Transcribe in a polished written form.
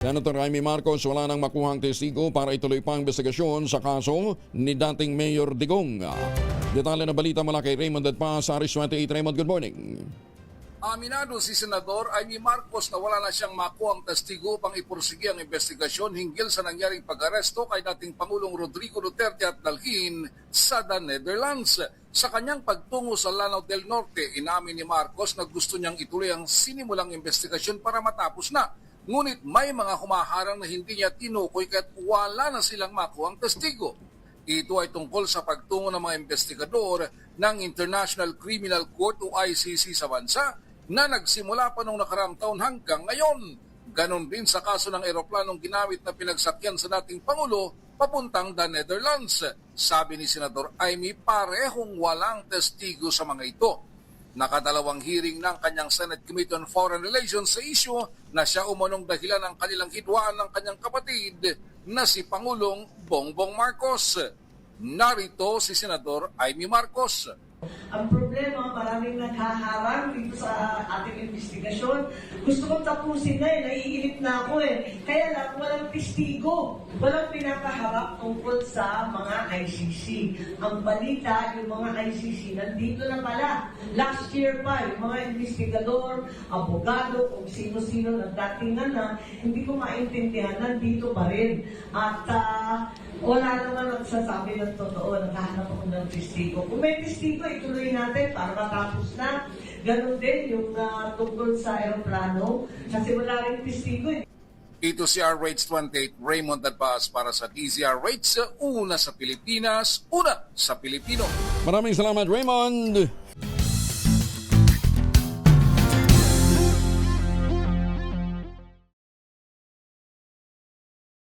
Senator Jaime Marcos wala nang makuhang testigo para ituloy pa ang investigasyon sa kaso ni dating Mayor Digong. Detalye na balita mula kay Raymond Dadpa sa Aris 28. Raymond, good morning. Aminado si Senador Jaime Marcos na wala na siyang makuhang testigo upang ipursigi ang investigasyon hinggil sa nangyaring pag-aresto kay dating Pangulong Rodrigo Duterte at dalhin sa The Netherlands. Sa kanyang pagtungo sa Lanao del Norte, inamin ni Marcos na gusto niyang ituloy ang sinimulang investigasyon para matapos na. Ngunit may mga humaharang na hindi niya tinukoy kahit wala na silang makuhang testigo. Ito ay tungkol sa pagtungo ng mga investigador ng International Criminal Court o ICC sa bansa na nagsimula pa noong nakaraang taon hanggang ngayon. Ganon din sa kaso ng eroplanong ginamit na pinagsakyan sa dating Pangulo papuntang The Netherlands. Sabi ni Senador Jaime, parehong walang testigo sa mga ito. Nakadalawang hearing ng kanyang Senate Committee on Foreign Relations sa issue na siya umunong dahilan ng kanilang hidwaan ng kanyang kapatid na si Pangulong Bongbong Marcos. Narito si Senador Jaime Marcos. Ang problema, maraming naghaharang dito sa ating investigasyon. Gusto kong tapusin na naiinip na ako Kaya lang, walang testigo. Walang pinapaharap tungkol sa mga ICC. Ang balita, yung mga ICC, nandito na pala. Last year pa, yung mga investigador, abogado, kung sino-sino nagdatingan na, hindi ko maintindihan, nandito pa rin. At wala naman nagsasabi ng totoo, naghahanap ako ng testigo. Kung may testigo, ituloy natin para matapos na. Ganon din yung tungkol sa aeroplano, kasi wala rin testigo. Ito si RH28 Raymond Dadpas para sa DZRH, una sa Pilipinas, una sa Pilipino. Maraming salamat, Raymond.